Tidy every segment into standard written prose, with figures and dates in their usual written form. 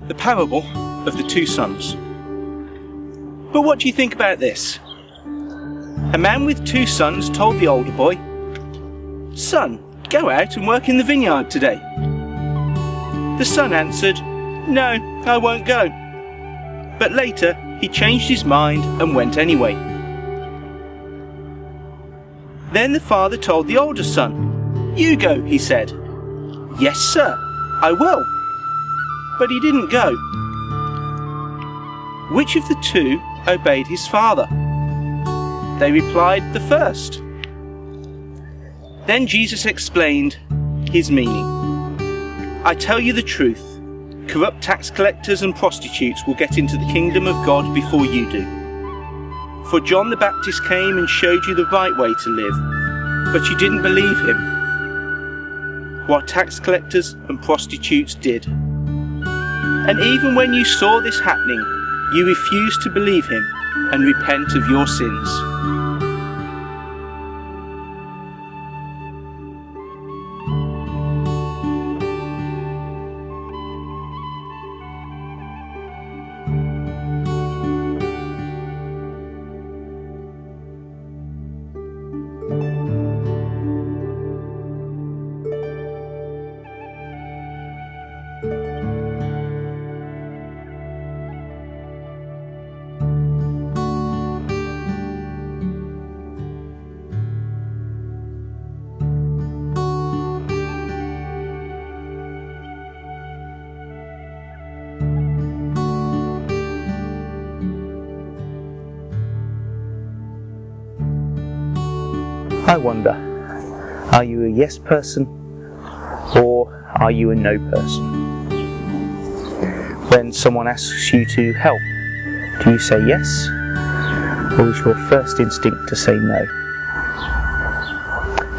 the parable of the two sons. But what do you think about this? A man with two sons told the older boy, "Son, go out and work in the vineyard today." The son answered, "No, I won't go." But later he changed his mind and went anyway. Then the father told the older son, "You go," he said. "Yes, sir, I will." But he didn't go. Which of the two obeyed his father? They replied, "The first." Then Jesus explained his meaning. "I tell you the truth, corrupt tax collectors and prostitutes will get into the kingdom of God before you do. For John the Baptist came and showed you the right way to live, but you didn't believe him, while tax collectors and prostitutes did. And even when you saw this happening, you refused to believe him and repent of your sins." I wonder, are you a yes person or are you a no person? When someone asks you to help, do you say yes, or is your first instinct to say no?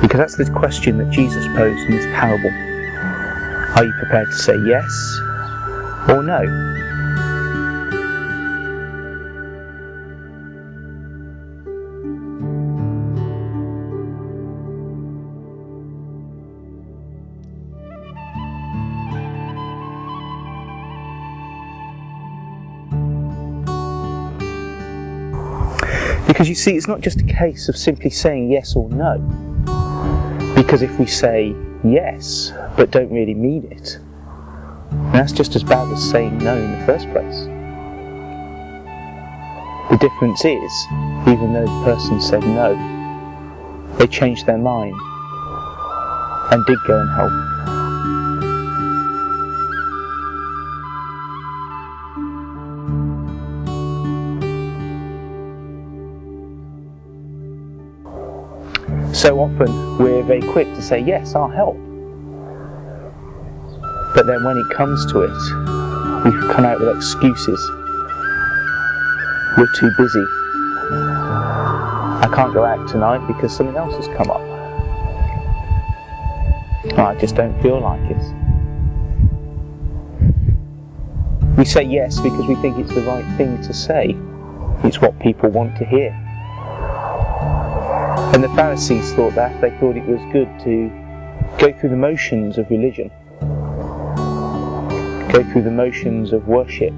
Because that's the question that Jesus posed in this parable. Are you prepared to say yes or no? Because you see, it's not just a case of simply saying yes or no. Because if we say yes, but don't really mean it, that's just as bad as saying no in the first place. The difference is, even though the person said no, they changed their mind and did go and help. So often we're very quick to say, yes, I'll help. But then when it comes to it, we come out with excuses. We're too busy. I can't go out tonight because something else has come up. I just don't feel like it. We say yes because we think it's the right thing to say. It's what people want to hear. And the Pharisees thought that. They thought it was good to go through the motions of religion, go through the motions of worship.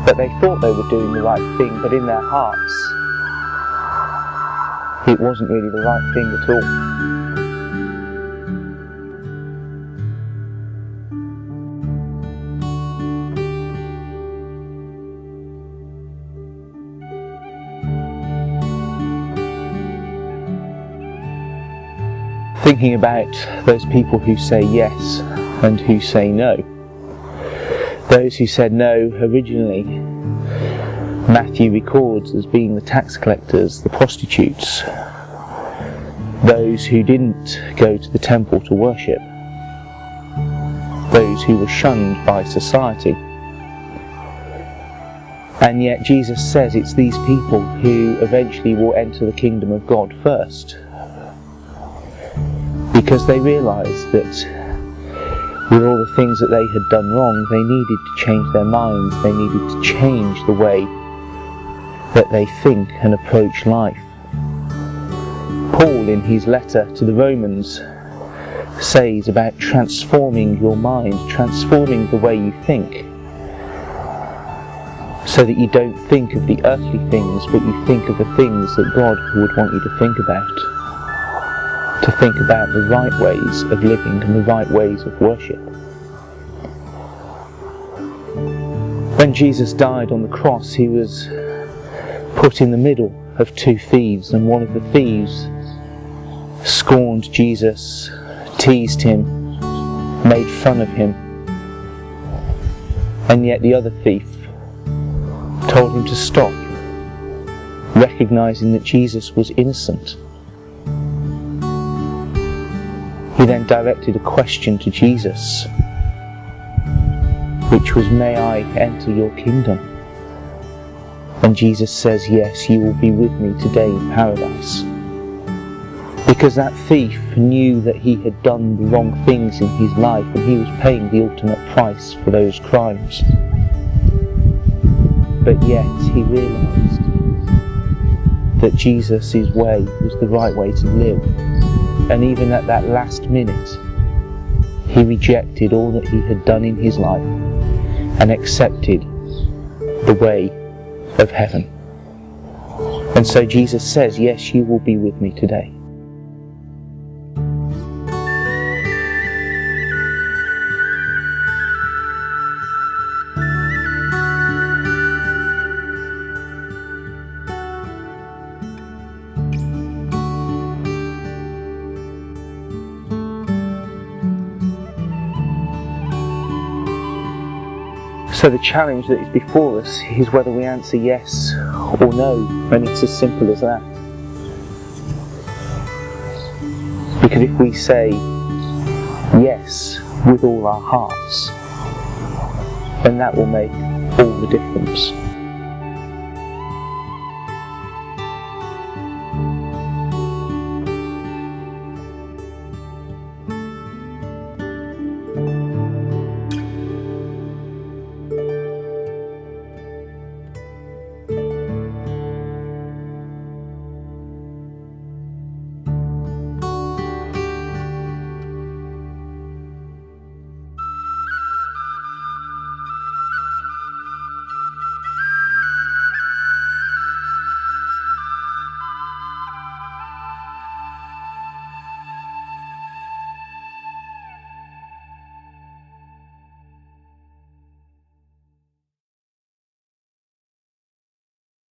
But they thought they were doing the right thing, but in their hearts, it wasn't really the right thing at all. Thinking about those people who say yes and who say no. Those who said no originally, Matthew records as being the tax collectors, the prostitutes, those who didn't go to the temple to worship, those who were shunned by society. And yet Jesus says it's these people who eventually will enter the kingdom of God first. Because they realised that with all the things that they had done wrong, they needed to change their minds, they needed to change the way that they think and approach life. Paul, in his letter to the Romans, says about transforming your mind, transforming the way you think, so that you don't think of the earthly things, but you think of the things that God would want you to think about. To think about the right ways of living and the right ways of worship. When Jesus died on the cross, he was put in the middle of two thieves, and one of the thieves scorned Jesus, teased him, made fun of him, and yet the other thief told him to stop, recognizing that Jesus was innocent. He then directed a question to Jesus, which was, "May I enter your kingdom?" And Jesus says, "Yes, you will be with me today in paradise." Because that thief knew that he had done the wrong things in his life, and he was paying the ultimate price for those crimes. But yet he realised that Jesus' way was the right way to live. And even at that last minute, he rejected all that he had done in his life and accepted the way of heaven. And so Jesus says, "Yes, you will be with me today." So the challenge that is before us is whether we answer yes or no, and it's as simple as that. Because if we say yes with all our hearts, then that will make all the difference.